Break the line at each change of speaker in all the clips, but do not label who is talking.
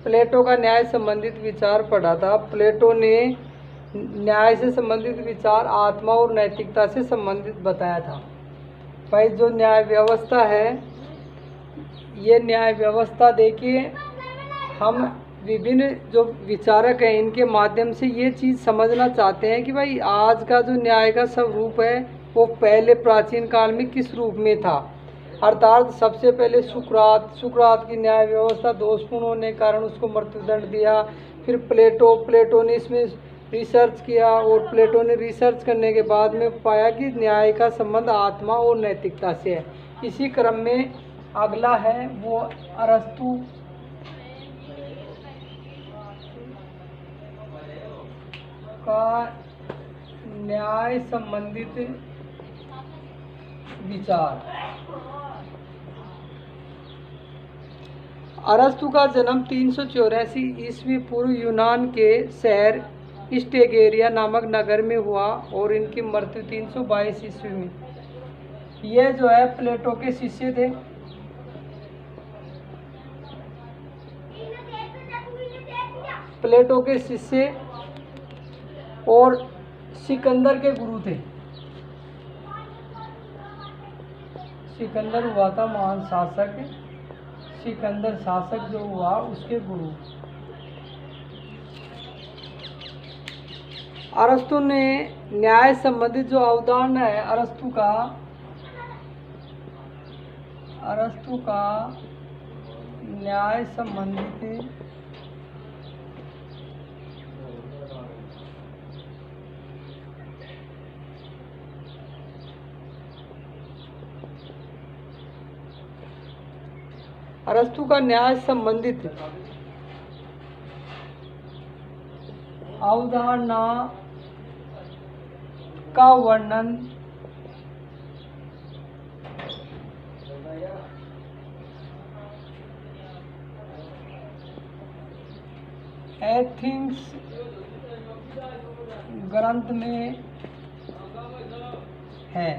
प्लेटो का न्याय संबंधित विचार पढ़ा था। प्लेटो ने न्याय से संबंधित विचार आत्मा और नैतिकता से संबंधित बताया था। भाई जो न्याय व्यवस्था है, ये न्याय व्यवस्था देखिए, हम विभिन्न जो विचारक हैं इनके माध्यम से ये चीज़ समझना चाहते हैं कि भाई आज का जो न्याय का स्वरूप है वो पहले प्राचीन काल में किस रूप में था। अर्थात सबसे पहले सुकरात की न्याय व्यवस्था दोषपूर्ण होने के कारण उसको मृत्युदंड दिया। फिर प्लेटो ने इसमें रिसर्च किया और प्लेटो ने रिसर्च करने के बाद में पाया कि न्याय का संबंध आत्मा और नैतिकता से है। इसी क्रम में अगला है वो अरस्तु का न्याय संबंधित विचार। अरस्तु का जन्म 384 ईस्वी पूर्व यूनान के शहर स्टेगेरिया नामक नगर में हुआ और इनकी मृत्यु 322 ईस्वी में। ये जो है प्लेटो के शिष्य थे। प्लेटो के शिष्य और सिकंदर के गुरु थे। सिकंदर हुआ था महान शासक, सिकंदर शासक जो हुआ उसके गुरु। अरस्तु ने न्याय संबंधित जो अवधारणा है अरस्तु का न्याय संबंधित अरस्तु का न्याय संबंधित अवधारणा का वर्णन एथिक्स ग्रंथ में है।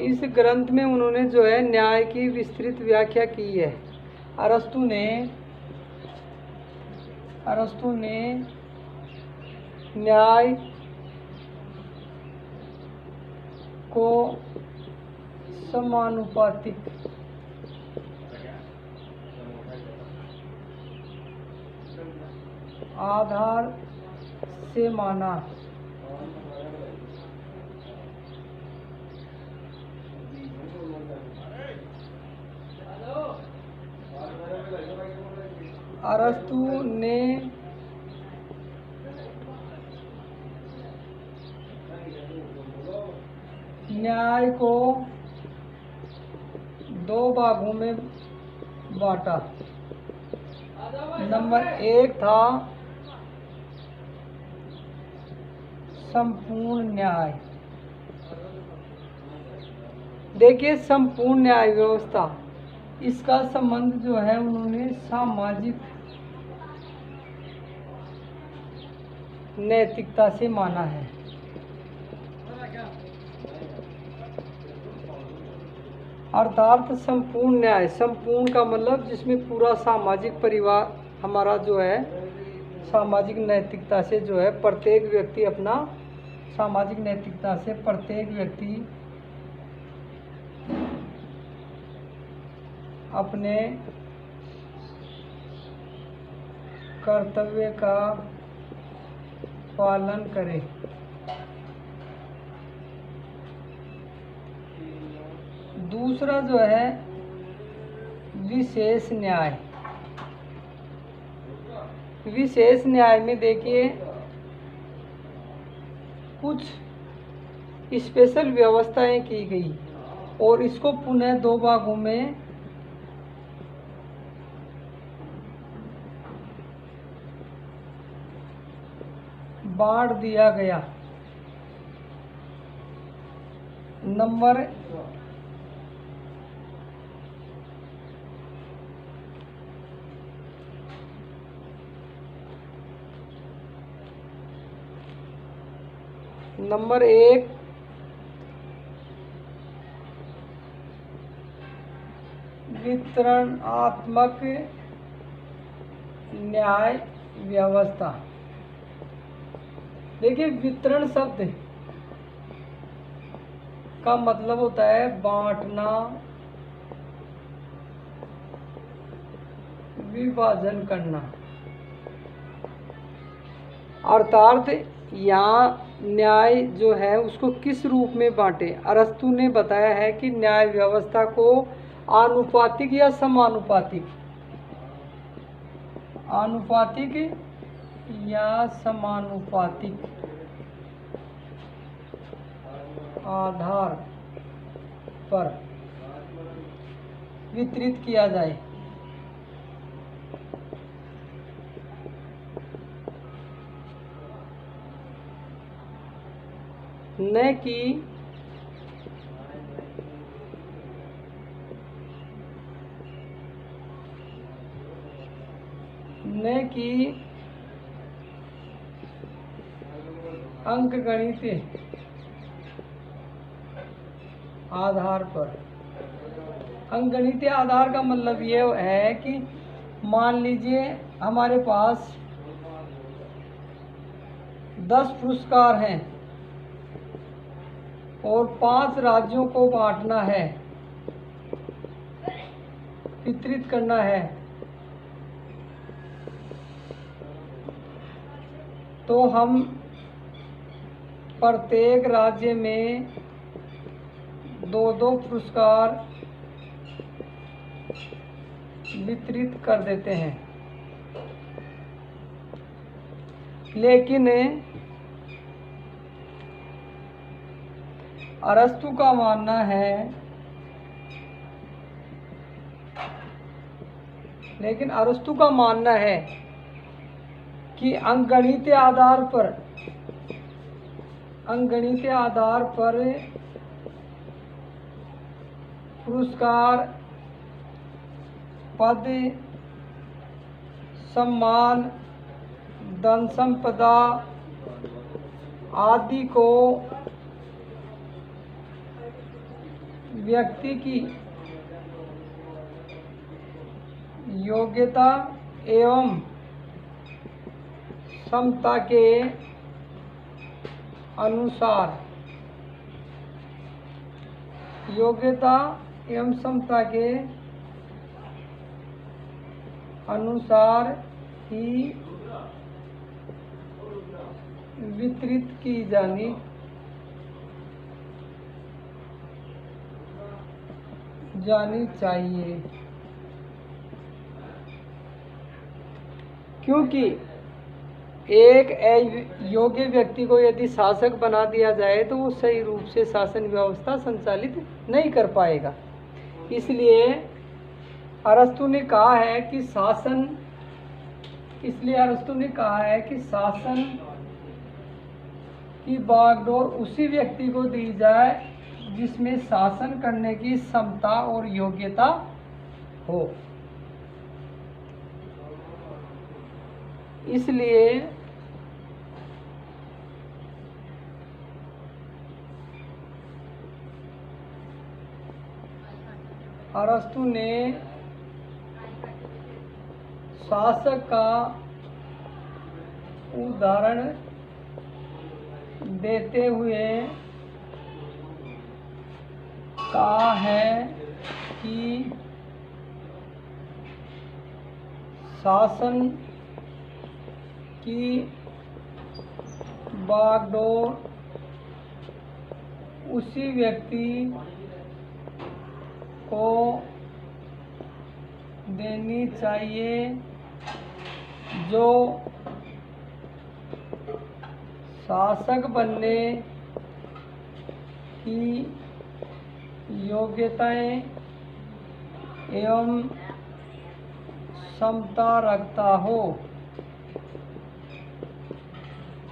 इस ग्रंथ में उन्होंने जो है न्याय की विस्तृत व्याख्या की है। अरस्तु ने न्याय को समानुपातिक आधार से माना। अरस्तु ने न्याय को दो भागों में बांटा। नंबर 1 था संपूर्ण न्याय। देखिए संपूर्ण न्याय व्यवस्था, इसका संबंध जो है उन्होंने सामाजिक नैतिकता से माना है। अर्थात संपूर्ण न्याय, संपूर्ण का मतलब जिसमें पूरा सामाजिक परिवार हमारा जो है सामाजिक नैतिकता से जो है प्रत्येक व्यक्ति अपना सामाजिक नैतिकता से प्रत्येक व्यक्ति अपने कर्तव्य का पालन करे। दूसरा जो है विशेष न्याय। विशेष न्याय में देखिए कुछ स्पेशल व्यवस्थाएं की गई और इसको पुनः दो भागों में बांट दिया गया। नंबर नंबर 1 वितरणात्मक न्याय व्यवस्था। देखिए, वितरण शब्द का मतलब होता है बांटना, विभाजन करना। अर्थात यहाँ न्याय जो है उसको किस रूप में बांटे। अरस्तु ने बताया है कि न्याय व्यवस्था को आनुपातिक या समानुपातिक, आनुपातिक या समानुपातिक आधार पर वितरित किया जाए। न कि अंकगणितीय आधार पर। अंकगणितीय आधार का मतलब ये है कि मान लीजिए हमारे पास 10 पुरस्कार हैं और 5 राज्यों को बांटना है, वितरित करना है। तो हम प्रत्येक राज्य में 2-2 पुरस्कार वितरित कर देते हैं। लेकिन अरस्तु का मानना है कि अंकगणितीय आधार पर पुरस्कार, पद, सम्मान, धन संपदा आदि को व्यक्ति की योग्यता एवं क्षमता के अनुसार, ही वितरित की जानी चाहिए। क्योंकि एक योग्य व्यक्ति को यदि शासक बना दिया जाए तो वो सही रूप से शासन व्यवस्था संचालित नहीं कर पाएगा। इसलिए अरस्तु ने कहा है कि शासन की बागडोर उसी व्यक्ति को दी जाए जिसमें शासन करने की क्षमता और योग्यता हो। इसलिए अरस्तु ने शासक का उदाहरण देते हुए कहा है कि शासन की बागडोर उसी व्यक्ति को देनी चाहिए जो शासक बनने की योग्यताएं एवं क्षमता रखता हो।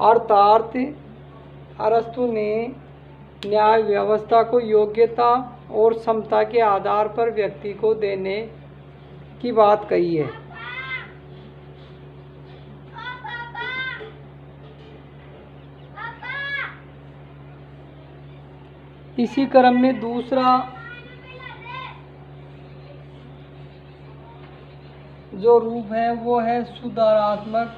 अर्थात अरस्तु ने न्याय व्यवस्था को योग्यता और क्षमता के आधार पर व्यक्ति को देने की बात कही है। इसी क्रम में दूसरा जो रूप है वो है सुधारात्मक,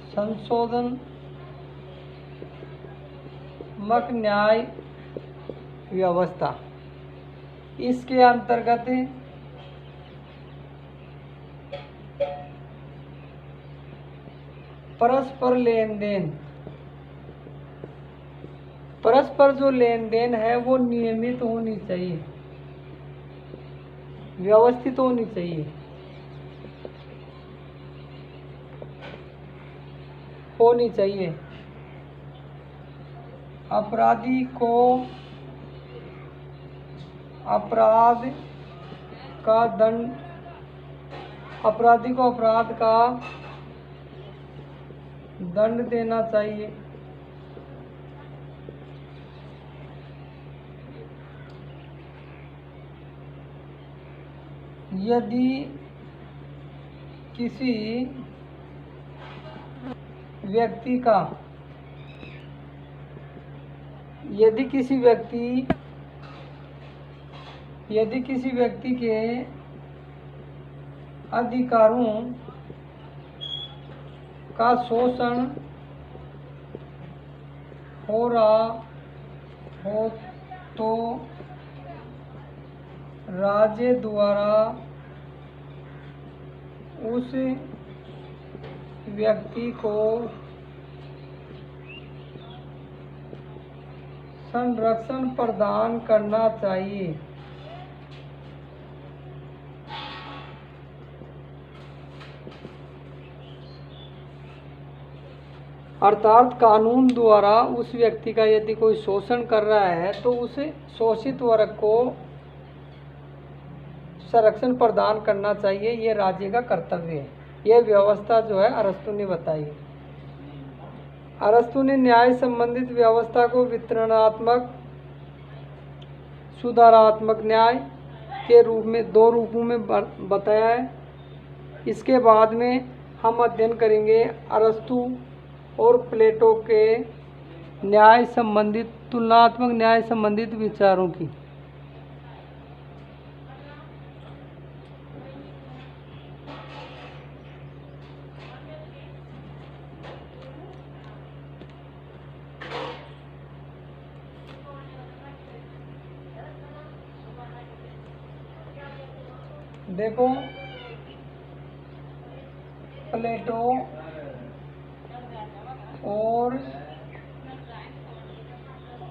संशोधनात्मक न्याय व्यवस्था। इसके अंतर्गत परस्पर लेन देन, परस्पर जो लेन देन है वो नियमित होनी चाहिए, व्यवस्थित होनी चाहिए, होनी चाहिए। अपराधी को अपराध का दंड, अपराधी को अपराध का दंड देना चाहिए। यदि किसी व्यक्ति का, यदि किसी व्यक्ति के अधिकारों का शोषण हो रहा हो तो राज्य द्वारा उस व्यक्ति को संरक्षण प्रदान करना चाहिए। अर्थात कानून द्वारा उस व्यक्ति का यदि कोई शोषण कर रहा है तो उस शोषित वर्ग को संरक्षण प्रदान करना चाहिए, ये राज्य का कर्तव्य है। यह व्यवस्था जो है अरस्तु ने बताई। अरस्तु ने न्याय संबंधित व्यवस्था को वितरणात्मक, सुधारात्मक न्याय के रूप में, दो रूपों में बताया है। इसके बाद में हम अध्ययन करेंगे अरस्तु और प्लेटो के न्याय संबंधित, तुलनात्मक न्याय संबंधित विचारों की। देखो, प्लेटो और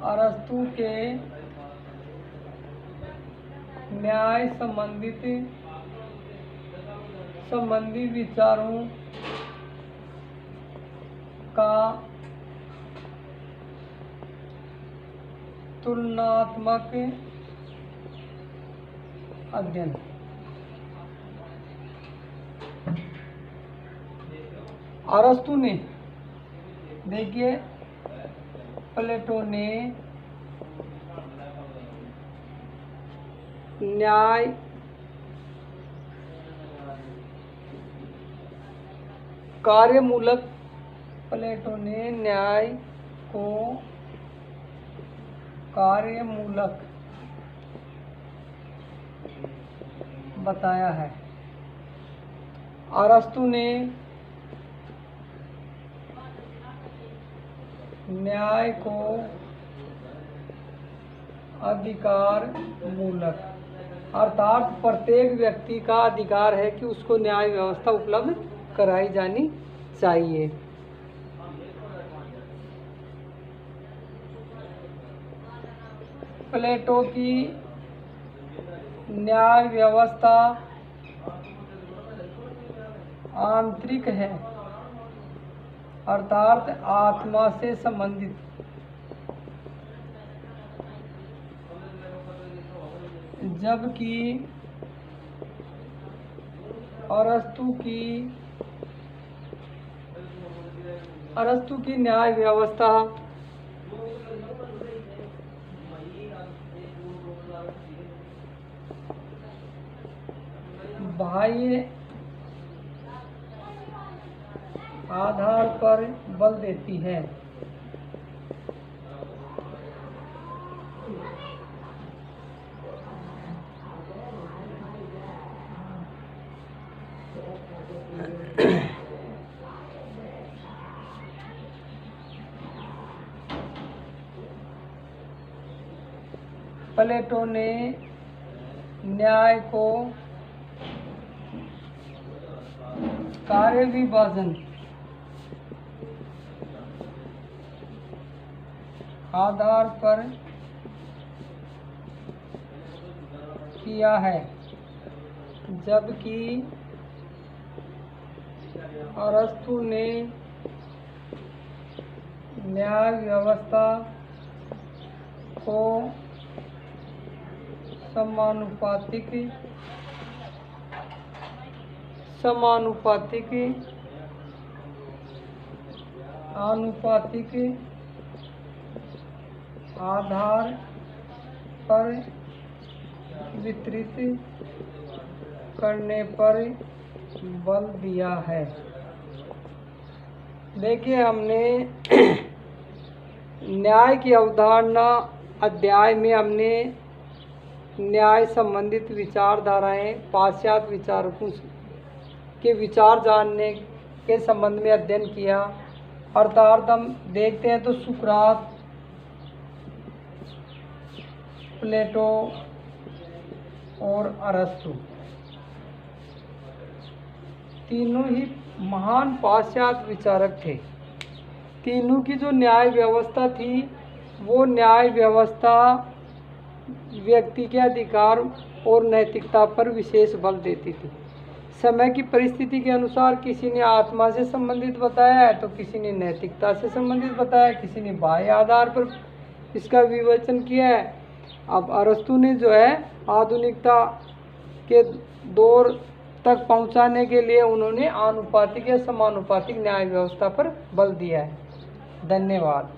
अरस्तु के न्याय संबंधी विचारों का तुलनात्मक अध्ययन। अरस्तु ने, देखिए, प्लेटो ने न्याय कार्यमूलक, प्लेटो ने न्याय को कार्यमूलक बताया है। अरस्तु ने न्याय को अधिकार मूलक, अर्थात प्रत्येक व्यक्ति का अधिकार है कि उसको न्याय व्यवस्था उपलब्ध कराई जानी चाहिए। प्लेटो की न्याय व्यवस्था आंतरिक है, अर्थात आत्मा से संबंधित, जबकि अरस्तु की न्याय व्यवस्था बाह्य आधार पर बल देती है। प्लेटो ने न्याय को कार्य विभाजन आधार पर किया है, जबकि अरस्तु ने न्याय व्यवस्था को समानुपातिक आनुपातिक आधार पर वितरित करने पर बल दिया है। देखिए, हमने न्याय की अवधारणा अध्याय में हमने न्याय संबंधित विचारधाराएं पाश्चात्य विचारकों के विचार जानने के संबंध में अध्ययन किया। अर्थात हम देखते हैं तो सुकरात, प्लेटो और अरस्तु तीनों ही महान पाश्चात्य विचारक थे। तीनों की जो न्याय व्यवस्था थी वो न्याय व्यवस्था व्यक्ति के अधिकार और नैतिकता पर विशेष बल देती थी। समय की परिस्थिति के अनुसार किसी ने आत्मा से संबंधित बताया है तो किसी ने नैतिकता से संबंधित बताया है, किसी ने बाह्य आधार पर इसका विवेचन किया है। अब अरस्तु ने जो है आधुनिकता के दौर तक पहुंचाने के लिए उन्होंने आनुपातिक या समानुपातिक न्याय व्यवस्था पर बल दिया है। धन्यवाद।